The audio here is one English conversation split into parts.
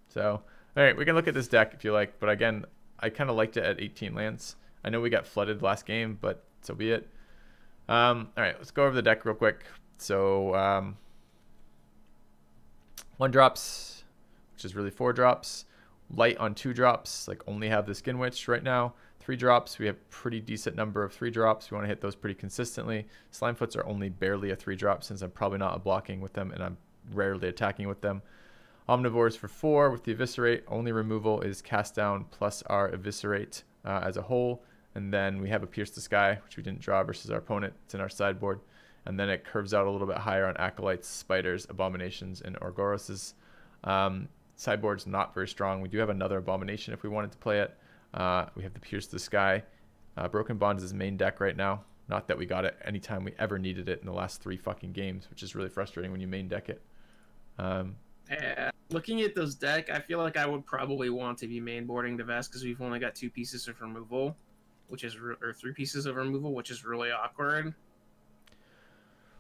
So, all right, we can look at this deck if you like. But again, I kind of liked it at 18 lands. I know we got flooded last game, but so be it. All right, let's go over the deck real quick. So, 1 drops, which is really 4 drops. Light on 2 drops, like only have the Skin Witch right now. 3 drops, we have pretty decent number of 3 drops. We want to hit those pretty consistently. Slimefoots are only barely a 3 drop since I'm probably not blocking with them and I'm rarely attacking with them. Omnivores for 4 with the Eviscerate. Only removal is Cast Down plus our Eviscerate as a whole. And then we have a Pierce the Sky, which we didn't draw versus our opponent. It's in our sideboard. And then it curves out a little bit higher on Acolytes, Spiders, Abominations, and Orgoroses. Sideboard's not very strong. We do have another Abomination if we wanted to play it. We have the Pierce the Sky. Broken Bond is his main deck right now. Not that we got it anytime we ever needed it in the last 3 fucking games, which is really frustrating when you main deck it. Looking at those deck, I feel like I would probably want to be mainboarding the Vest because we've only got 2 pieces of removal, which is or 3 pieces of removal, which is really awkward.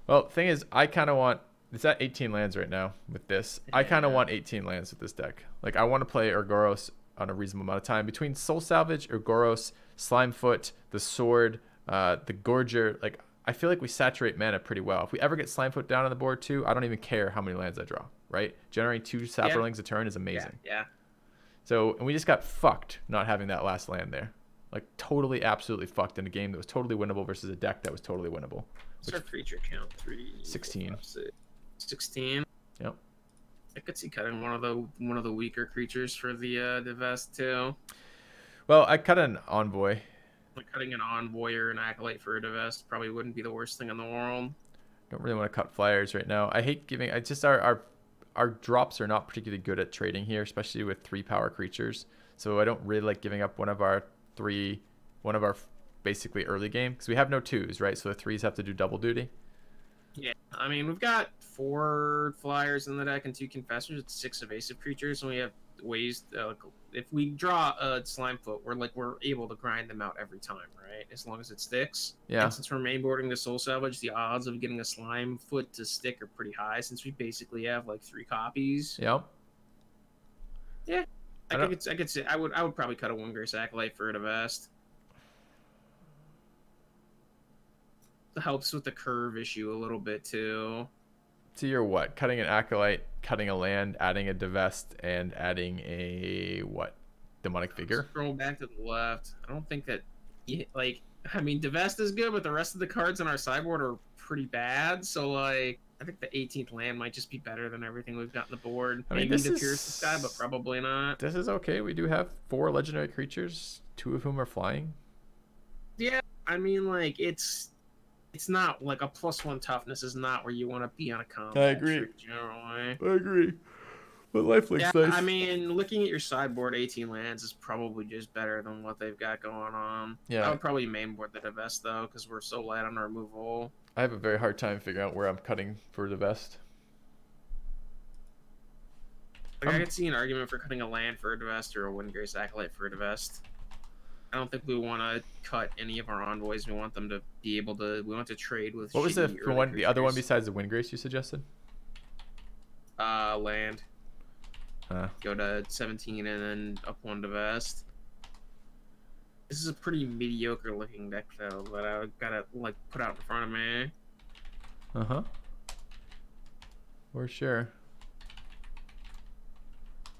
Well, the thing is, I kind of want... It's at 18 lands right now with this. I kind of want 18 lands with this deck. Like, I want to play Urgoros on a reasonable amount of time. Between Soul Salvage, Urgoros, Slimefoot, the Sword, the Gorger, like, I feel like we saturate mana pretty well. If we ever get Slimefoot down on the board too, I don't even care how many lands I draw, right? Generating 2 Saplings a turn is amazing. Yeah. So, and we just got fucked not having that last land there. Like, totally, absolutely fucked in a game that was totally winnable versus a deck that was totally winnable. What's our creature count? 16. 16. Yep. I could see cutting one of the weaker creatures for the Vest too. Well, I cut an Envoy. Like cutting an Envoy or an Acolyte for a Vest probably wouldn't be the worst thing in the world. Don't really want to cut flyers right now. I hate giving... I just our drops are not particularly good at trading here, especially with 3 power creatures. So I don't really like giving up one of our basically early game because we have no 2s, right? So the 3s have to do double duty. Yeah, I mean, we've got 4 flyers in the deck and 2 confessors. It's 6 evasive creatures, and we have ways. If we draw a Slimefoot, we're able to grind them out every time, right? As long as it sticks. Yeah. And since we're mainboarding the Soul Salvage, the odds of getting a Slimefoot to stick are pretty high, since we basically have like 3 copies. Yep. Yeah, I could say I would probably cut a One-Grace Acolyte for the Vest. Helps with the curve issue a little bit too. So you're what? Cutting an Acolyte, cutting a land, adding a Divest, and adding a what? Demonic Figure? Scroll back to the left. I don't think that, like, I mean, Divest is good, but the rest of the cards on our sideboard are pretty bad. So, like, I think the 18th land might just be better than everything we've got on the board. I mean, maybe the Pierce the Sky, but probably not. This is okay. We do have 4 legendary creatures, 2 of whom are flying. Yeah, I mean, like, it's not like a +1 toughness is not where you want to be on a combat. I agree. Generally. I agree. But lifelink's Yeah, nice. I mean, looking at your sideboard, 18 lands is probably just better than what they've got going on. Yeah. I would probably mainboard the Divest, though, because we're so light on our removal. I have a very hard time figuring out where I'm cutting for the best. Like, I could see an argument for cutting a land for a Divest or a One-Grace Acolyte for a Divest. I don't think we want to cut any of our envoys. We want them to be able to. We want to trade with. What was the other one besides the Windgrace you suggested? Land. Go to 17 and then up 1 to Vest. This is a pretty mediocre looking deck though, but I gotta like put out in front of me. For sure.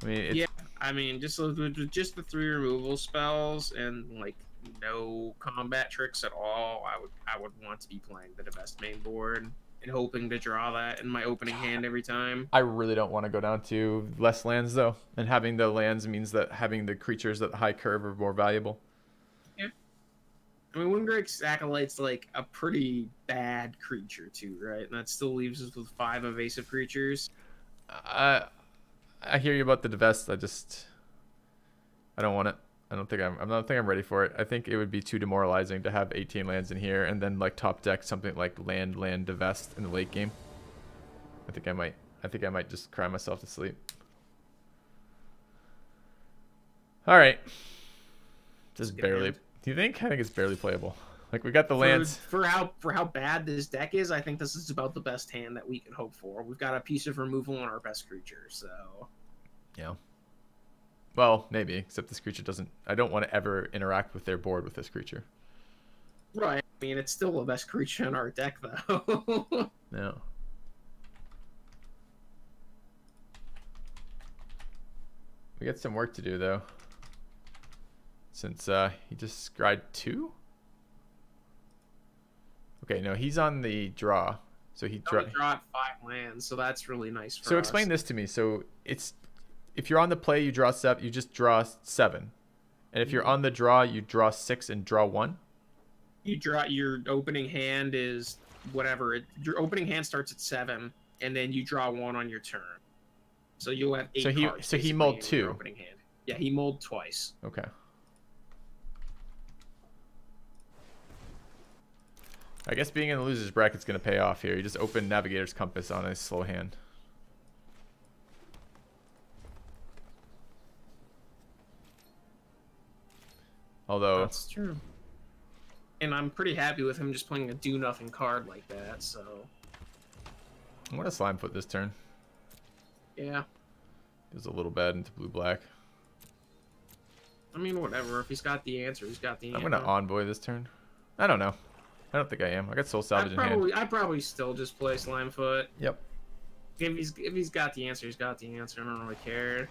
I mean, it's... yeah. I mean, just the 3 removal spells and like no combat tricks at all. I would want to be playing the Divest main board and hoping to draw that in my opening hand every time. I really don't want to go down to less lands though, and having the lands means that having the creatures at the high curve are more valuable. Yeah, I mean, One-Grace Acolyte's like a pretty bad creature too, right? And that still leaves us with 5 evasive creatures. I hear you about the Divest. I don't want it. I don't think I'm ready for it. I think it would be too demoralizing to have 18 lands in here and then like top deck something like land Divest in the late game. I think I might just cry myself to sleep. All right. Just barely. Do you think? I think it's barely playable. Like, we got the lands. For how bad this deck is, I think this is about the best hand that we could hope for. We've got a piece of removal on our best creature, so. Yeah. Well, maybe, except this creature doesn't... I don't want to ever interact with their board with this creature. Right. I mean, it's still the best creature in our deck, though. No. We got some work to do, though. Since he just scryed 2? Okay, no, he's on the draw. So he draw 5 lands, so that's really nice for us. So explain this to me. So it's... If you're on the play, you draw 7. You just draw 7. And if you're on the draw, you draw 6 and draw 1? You draw... Your opening hand is whatever. Your opening hand starts at 7, and then you draw 1 on your turn. So you'll have 8 cards. So he mulled 2. Opening hand. Yeah, he mulled twice. Okay. I guess being in the loser's bracket is going to pay off here. You just open Navigator's Compass on a slow hand. Although... That's true. And I'm pretty happy with him just playing a do-nothing card like that, so... I'm going to Slime Foot this turn. Yeah. Goes a little bad into blue-black. I mean, whatever. If he's got the answer, he's got the answer. I'm going to Envoy this turn. I don't know. I don't think I am. I got Soul Salvage in hand. I'd probably still just play Slimefoot. Yep. If he's got the answer, he's got the answer. I don't really care.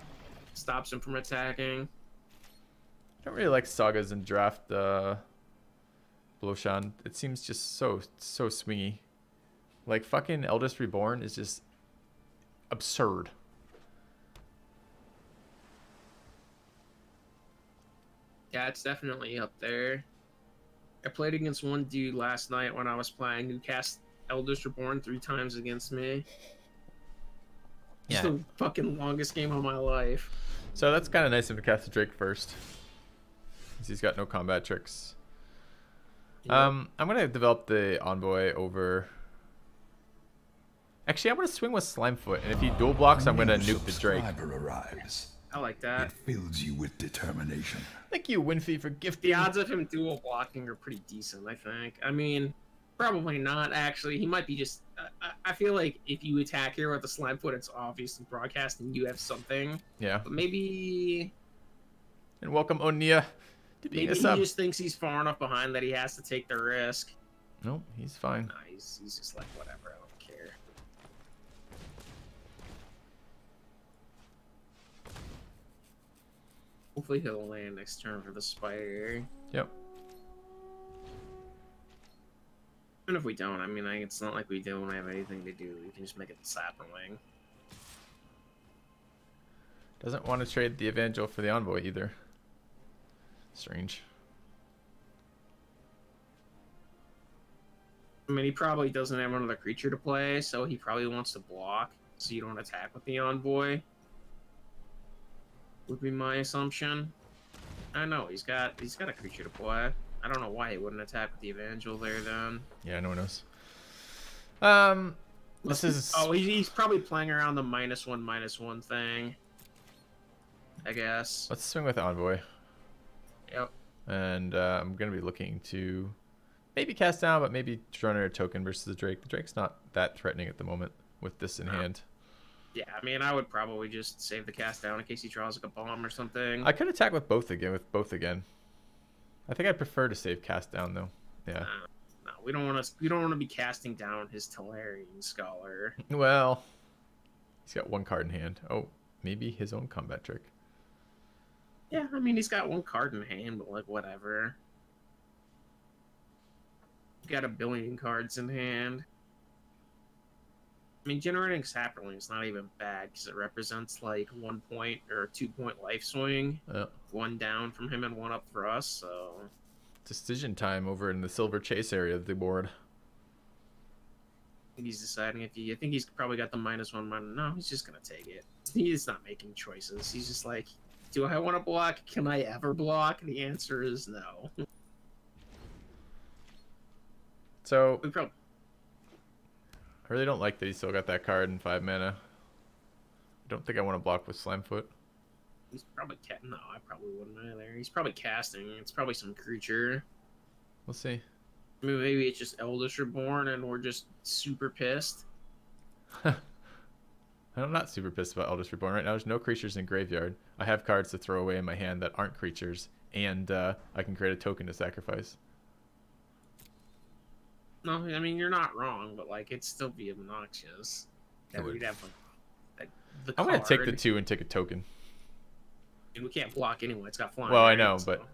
Stops him from attacking. I don't really like Sagas and draft Bloshan. It seems just so swingy. Like fucking Eldest Reborn is just absurd. Yeah, it's definitely up there. I played against one dude last night when I was playing who cast Eldest Reborn 3 times against me. It's the fucking longest game of my life. So that's kind of nice of him to cast the Drake first. Because he's got no combat tricks. Yep. I'm going to develop the Envoy over... Actually, I'm going to swing with Slimefoot. And if he dual blocks, I'm going to nuke the Drake. Arrives. I like that. It fills you with determination. Thank you, Winfrey, for gifting. The odds of him dual blocking are pretty decent, I think. I mean, probably not, actually. He might be just... I feel like if you attack here with the Slimefoot, it's obvious in broadcasting you have something. Yeah. But maybe... And welcome, Onia, to being maybe a sub. He just thinks he's far enough behind that he has to take the risk. No, he's fine. Nah, he's just like, whatever, I don't care. Hopefully he'll land next turn for the spider. Yep. Even if we don't, I mean, it's not like we don't have anything to do. We can just make it the Sapperwing. Doesn't want to trade the Evangel for the Envoy either. Strange. I mean, he probably doesn't have another creature to play, so he probably wants to block so you don't attack with the Envoy. Would be my assumption. I know he's got a creature to play. I don't know why he wouldn't attack with the Evangel there then. Yeah, no one knows. This is... Oh, he's probably playing around the -1/-1 thing, I guess. Let's swing with Envoy. Yep. And I'm going to be looking to maybe cast down, but maybe draw another token versus the Drake. The Drake's not that threatening at the moment with this in hand. Yeah, I mean, I would probably just save the cast down in case he draws like a bomb or something. I could attack with both again. I think I'd prefer to save cast down though. Yeah. No, we don't want to be casting down his Tolarian Scholar. Well, he's got 1 card in hand. Oh, maybe his own combat trick. Yeah, I mean, he's got 1 card in hand, but like whatever. He's got 1 billion cards in hand. I mean, generating Sapperling is not even bad because it represents like 1 point or 2 point life swing. 1 down from him and 1 up for us, so... Decision time over in the Silver Chase area of the board. He's deciding if he... I think he's probably got the -1/-... No, he's just going to take it. He's not making choices. He's just like, do I want to block? Can I ever block? The answer is no. So... We probably... I really don't like that he's still got that card in 5 mana. I don't think I want to block with Slimefoot. He's probably... No, I probably wouldn't either. He's probably casting. It's probably some creature. We'll see. I mean, maybe it's just Eldest Reborn and we're just super pissed. I'm not super pissed about Eldritch Reborn right now. There's no creatures in graveyard. I have cards to throw away in my hand that aren't creatures, and I can create a token to sacrifice. No, I mean you're not wrong, but like it'd still be obnoxious. It would. We'd have the I'm gonna take the card. 2 and take a token. And we can't block anyway. It's got flying. Well, I right? know, So- but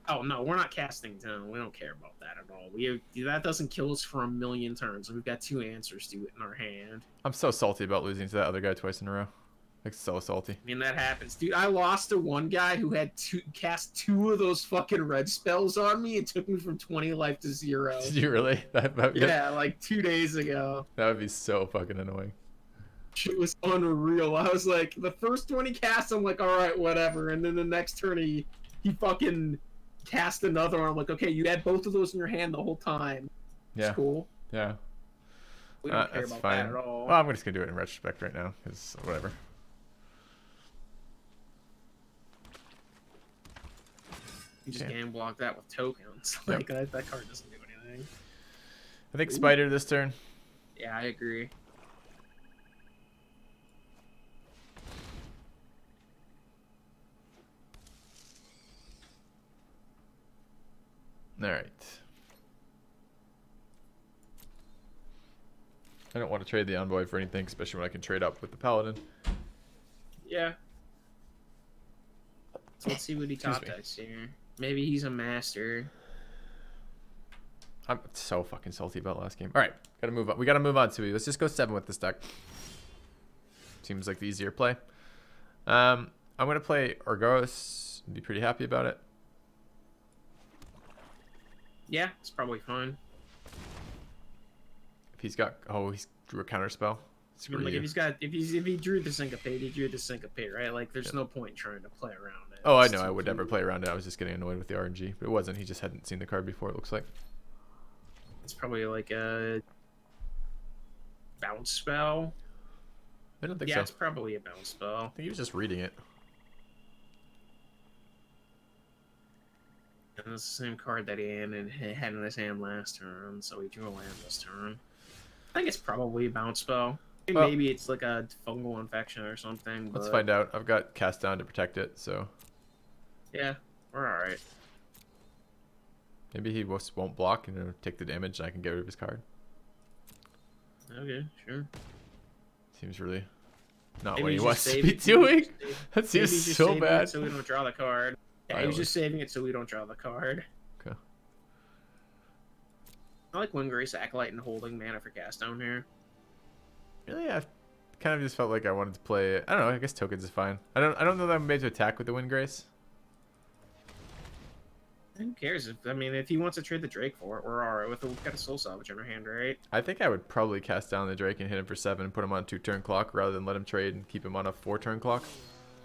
Oh no, we're not casting down. We don't care about that at all. That doesn't kill us for a million turns. We've got 2 answers to it in our hand. I'm so salty about losing to that other guy twice in a row. Like, so salty. I mean that happens, dude. I lost to one guy who had cast 2 of those fucking red spells on me. It took me from 20 life to 0. Did you really? Yeah, like 2 days ago. That would be so fucking annoying. It was unreal. I was like, the first 20 casts, I'm like, all right, whatever. And then the next turn, he fucking cast another one. I'm like, okay, you had both of those in your hand the whole time. Yeah. It's cool. Yeah. We don't care That's about fine. that at all. Well, I'm just gonna do it in retrospect right now, because whatever. You just Okay. game block that with tokens. Yep. Like that card doesn't do anything. I think Spider this turn. Yeah, I agree. All right. I don't want to trade the Envoy for anything, especially when I can trade up with the Paladin. Yeah. So let's see what he Excuse top me. decks here. Maybe he's a master. I'm so fucking salty about last game. All right, gotta move on. We gotta move on, Tsui. Let's just go 7 with this deck. Seems like the easier play. I'm gonna play Orgos. Be pretty happy about it. Yeah, it's probably fine. If he's got, oh, he's drew a counter spell. I Screw mean, like you. if he drew the syncopate, he drew the syncopate, right? Like there's no point trying to play around it. Oh, I It's know. I too would never easy. play around it. I was just getting annoyed with the RNG, but it wasn't. He just hadn't seen the card before. It looks like. It's probably like a bounce spell. I don't think Yeah, so. it's probably a bounce spell. I think he was just reading it. And it's the same card that he had in his hand last turn, so he drew a land this turn. I think it's probably a bounce spell. Well- Maybe it's like a fungal infection or something. But Let's find out. I've got cast down to protect it, so yeah, we're all right. maybe he just won't block and it'll take the damage, and I can get rid of his card. Okay, sure. Seems really not Maybe what he he's wants just to be saving- doing. maybe That he's seems just so saving it bad. so we don't draw the card. Yeah, he was just saving it so we don't draw the card. Okay. I like Windgrace Acolyte and holding mana for cast down here. Really, I kind of just felt like I wanted to play. I don't know. I guess tokens is fine. I don't know that I'm made to attack with the Wind Grace. Who cares? If he wants to trade the Drake for it, we're alright with it. We've got a Soul Salvage in our hand, right? I think I would probably cast down the Drake and hit him for 7 and put him on a 2-turn clock rather than let him trade and keep him on a 4-turn clock.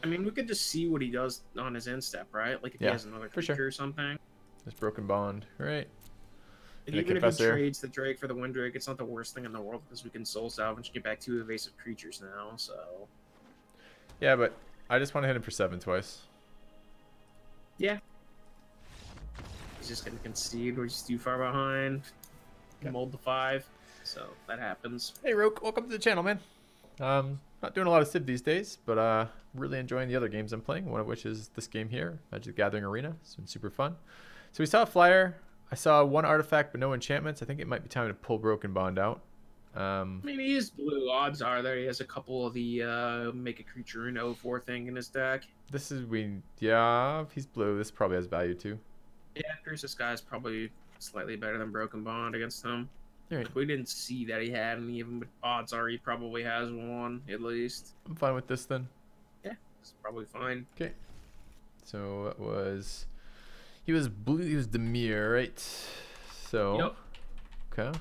I mean, we could just see what he does on his end step, right? Like if Yeah, he has another for creature sure. or something. This Broken Bond, right? And And a even if he Confessor. trades the Drake for the Wind Drake, it's not the worst thing in the world because we can Soul Salvage and get back 2 evasive creatures now. So Yeah, but I just want to hit him for 7 twice. yeah, he's just gonna concede. We're just too far behind. Okay. Mold the 5, so that happens. Hey, Roke, welcome to the channel, man. Not doing a lot of Civ these days, but really enjoying the other games I'm playing, one of which is this game here, Magic the Gathering Arena. It's been super fun. So we saw a flyer. I saw 1 artifact, but no enchantments. I think it might be time to pull Broken Bond out. I mean, he is blue. Odds are there he has a couple of the make a creature in 0/4 thing in his deck. This is, yeah, if he's blue, this probably has value too. Yeah, Pierce's guy is probably slightly better than Broken Bond against him. All right, We didn't see that he had any of them, but odds are he probably has one at least. I'm fine with this then. Yeah, it's probably fine. Okay. So it was, he was blue, he was Demir, right? So, Yep. okay.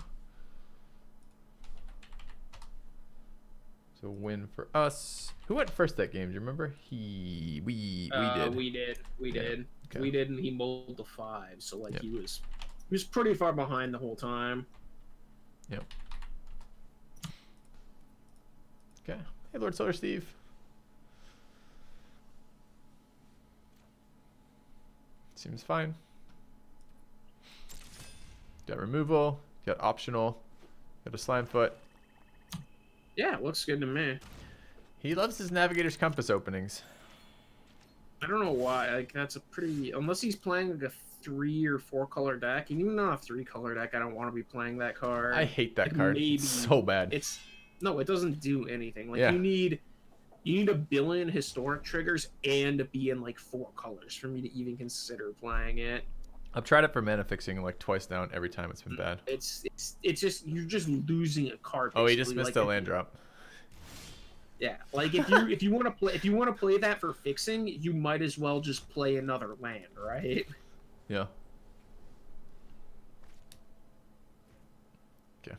So win for us. Who went first that game? Do you remember? We did. We did. We Yeah, did. okay. We did, and he molded the 5, so like Yep. he was pretty far behind the whole time. Yep. Okay. Hey, Lord Solar Steve. Seems fine. Got removal. Got optional. Got a slime foot. Yeah, it looks good to me. He loves his Navigator's Compass openings. I don't know why. Like that's a pretty unless he's playing like a 3 or 4 color deck. And even on a 3 color deck, I don't want to be playing that card. I hate that like, card. Maybe it's so bad. It's no, it doesn't do anything. Like Yeah. you need a billion historic triggers and to be in like 4 colors for me to even consider playing it. I've tried it for mana fixing like twice now, and every time it's been bad. It's just you're just losing a card. Oh, he just basically. missed like, a land drop. Yeah, like if you want to play that for fixing, you might as well just play another land, right? Yeah. Okay.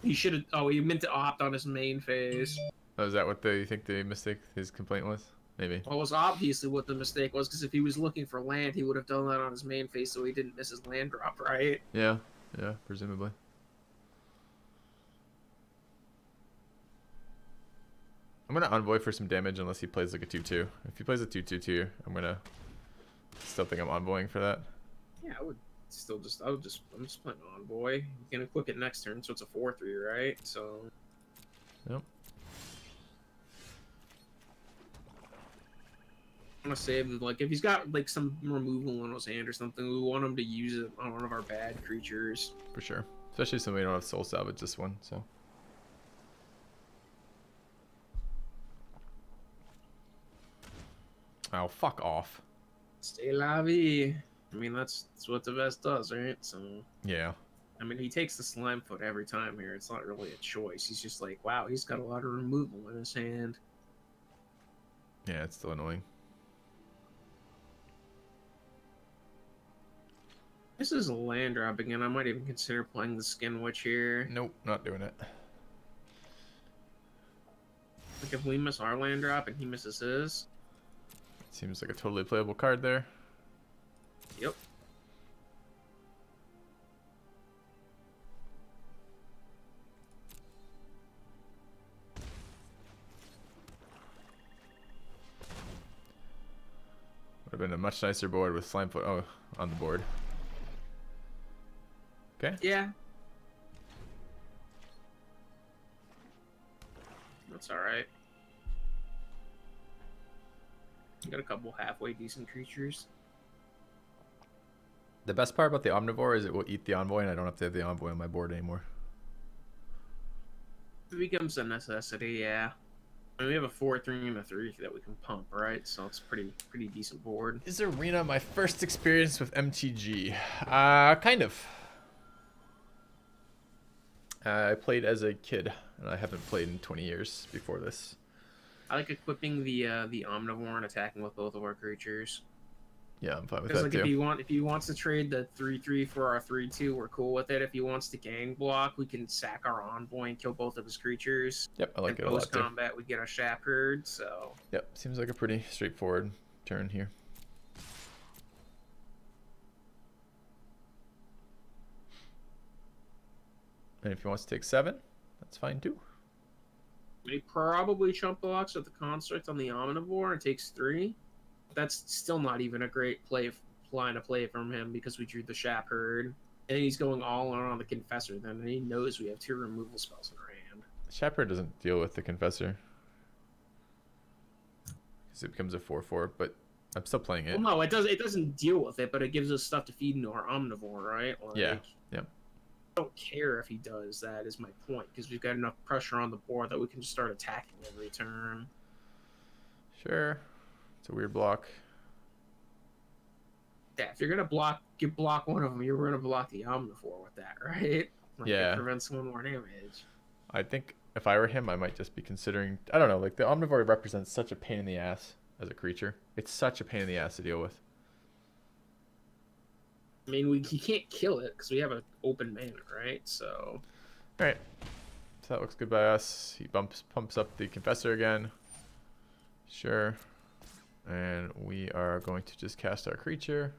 He should have. Oh, he meant to opt on his main phase. Oh, is that what you think the mistake, his complaint was? Maybe. Well, it was obviously what the mistake was, because if he was looking for land, he would have done that on his main phase, so he didn't miss his land drop, right? Yeah. Yeah. Presumably. I'm gonna envoy for some damage unless he plays like a 2/2. If he plays a 2/2, I'm gonna still think I'm envoying for that. Yeah, I'm just playing Envoy. You can equip it next turn, so it's a 4/3, right? So. Yep. I want to save like if he's got like some removal in his hand or something, we want him to use it on one of our bad creatures. For sure. Especially since we don't have soul salvage this one, so. Oh, fuck off. Stay la vie. I mean, that's what the best does, right? So. Yeah. I mean, he takes the slime foot every time here. It's not really a choice. He's just like, wow, he's got a lot of removal in his hand. Yeah, it's still annoying. This is a land drop again. I might even consider playing the Skin Witch here. Nope, not doing it. Like if we miss our land drop and he misses his. Seems like a totally playable card there. Yep. Would have been a much nicer board with Slimefoot on the board. Okay. Yeah. That's alright. Got a couple halfway decent creatures. The best part about the Omnivore is it will eat the Envoy, and I don't have to have the Envoy on my board anymore. It becomes a necessity, yeah. I mean, we have a 4/3 and a 3 that we can pump, right? So it's pretty decent board. Is Arena my first experience with MTG? Kind of. I played as a kid, and I haven't played in 20 years before this. I like equipping the Omnivore and attacking with both of our creatures. Yeah, I'm fine with Because that like too. if he wants to trade the 3/3 for our 3/2, we're cool with it. If he wants to gang block, we can sack our Envoy and kill both of his creatures. Yep, I like and it a lot post too. combat, we get a Shepherd. So Yep, seems like a pretty straightforward turn here. And if he wants to take 7, that's fine too. he probably chump blocks with the construct on the Omnivore and takes 3. That's still not even a great line of play from him because we drew the Shepherd. And he's going all in on the Confessor then, and he knows we have 2 removal spells in our hand. Shepherd doesn't deal with the Confessor. Because it becomes a 4/4, but I'm still playing it. Well, no, it doesn't deal with it, but it gives us stuff to feed into our Omnivore, right? Like, Yeah, yeah. I don't care if he does that, is my point, because we've got enough pressure on the board that we can just start attacking every turn. Sure. It's a weird block. Yeah, if you're gonna block one of them, you're gonna block the Omnivore with that, right? Like, Yeah. It prevents 1 more damage. I think if I were him, I might just be considering... I don't know, like the Omnivore represents such a pain in the ass as a creature. It's such a pain in the ass to deal with. I mean, he can't kill it because we have an open mana, right? So. All right. So that looks good by us. He pumps up the Confessor again. Sure. And we are going to just cast our creature.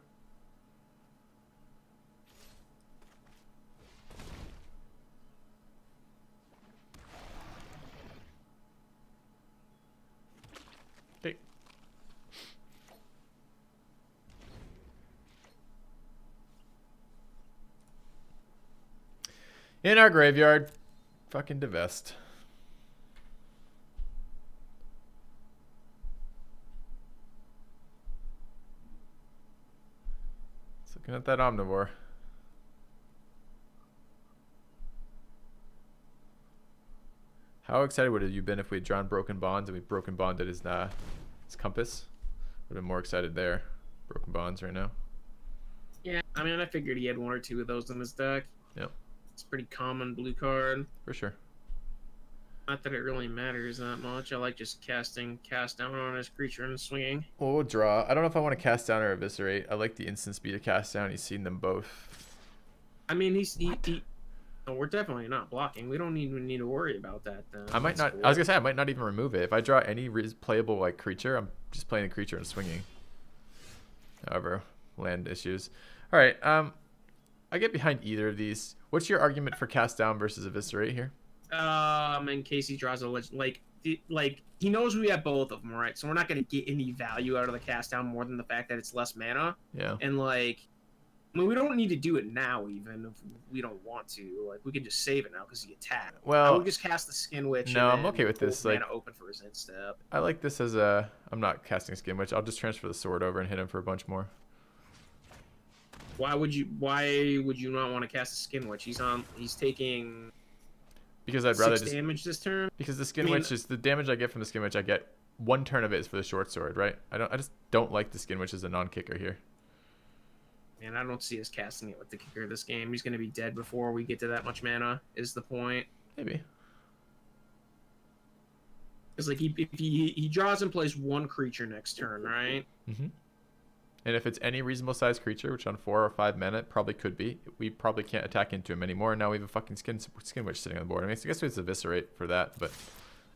Okay. In our graveyard, fucking divest. Looking at that omnivore. How excited would have you been if we'd drawn Broken Bonds and we Broken Bonded his compass? Would have been more excited there. Broken Bonds right now. Yeah, I mean, I figured he had 1 or 2 of those in his deck. Yep. It's a pretty common blue card. For sure. Not that it really matters that much. I like just casting cast down on his creature and swinging. Well, we'll draw. I don't know if I want to cast down or eviscerate. I like the instant speed of cast down. He's seen them both. I mean, no, we're definitely not blocking. We don't even need to worry about that. Then. I might not. Cool. I was gonna say I might not even remove it. If I draw any playable like creature, I'm just playing the creature and swinging. However, land issues. All right. I get behind either of these. What's your argument for cast down versus eviscerate here? In case he draws a like he knows we have both of them, right? So we're not gonna get any value out of the cast down more than the fact that it's less mana. Yeah. And like. I mean, we don't need to do it now, even if we don't want to. Like, we can just save it now because he attacked. Well, I would just cast the Skin Witch. No, I'm okay with this. Like, open for his end step. I like this as a. I'm not casting Skin Witch. I'll just transfer the sword over and hit him for a bunch more. Why would you not want to cast the Skin Witch? He's taking. Because I'd rather 6 damage this turn. Because the Skin Witch is the damage I get from the Skin Witch. I get 1 turn of it is for the short sword, right? I just don't like the Skin Witch as a non-kicker here. And I don't see us casting it with the kicker this game. He's going to be dead before we get to that much mana, is the point. Maybe. Because, like, he draws and plays 1 creature next turn, right? Mm-hmm. And if it's any reasonable sized creature, which on 4 or 5 mana it probably could be, we probably can't attack into him anymore. Now we have a fucking Skin Witch sitting on the board. I mean, I guess we have to eviscerate for that, but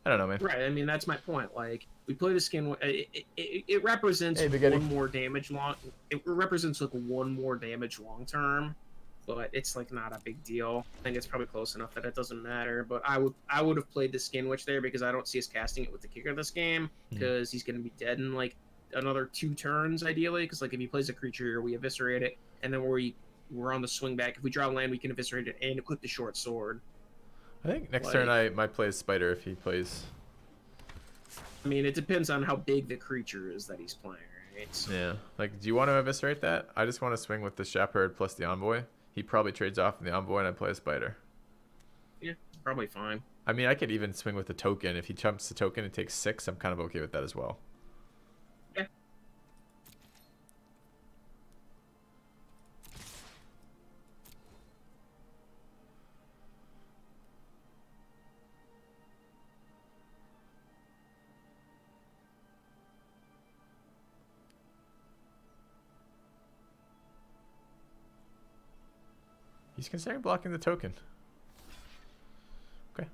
I don't know, man. Right, I mean, that's my point. Like, we play the Skin Witch. It represents 1 more damage long. It represents, like, 1 more damage long term, but it's, like, not a big deal. I think it's probably close enough that it doesn't matter, but I would have played the Skin Witch there because I don't see us casting it with the kicker this game because he's going to be dead in, like, another 2 turns, ideally, because, like, if he plays a creature, we eviscerate it, and then we're on the swing back. If we draw land, we can eviscerate it and equip the short sword. I think next turn I might play as Spider if he plays. I mean, it depends on how big the creature is that he's playing, right? So. Yeah. Like, do you want to eviscerate that? I just want to swing with the Shepherd plus the Envoy. He probably trades off in the Envoy and I play a Spider. Yeah, probably fine. I mean, I could even swing with the token. If he jumps the token and takes 6, I'm kind of okay with that as well. Yeah. He's considering blocking the token. Okay.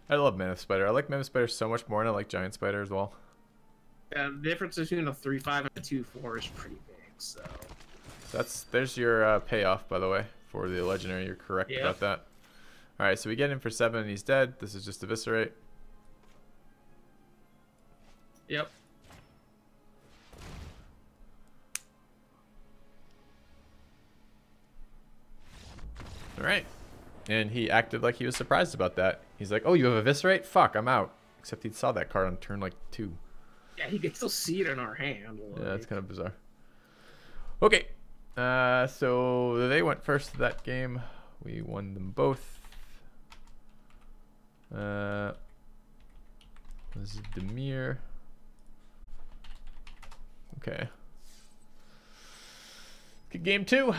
I love Mammoth Spider. I like Mammoth Spider so much more, and I like Giant Spider as well. Yeah, the difference between a 3/5 and a 2/4 is pretty big, so. There's your payoff, by the way, for the legendary. You're correct about that. All right, so we get him for 7, and he's dead. This is just eviscerate. Yep. All right. And he acted like he was surprised about that. He's like, oh, you have eviscerate? Fuck, I'm out. Except he saw that card on turn, like, 2. Yeah, he could still see it in our hand. Like. Yeah, that's kind of bizarre. Okay. So they went first to that game. We won them both. This is Demir. Okay. Good game 2.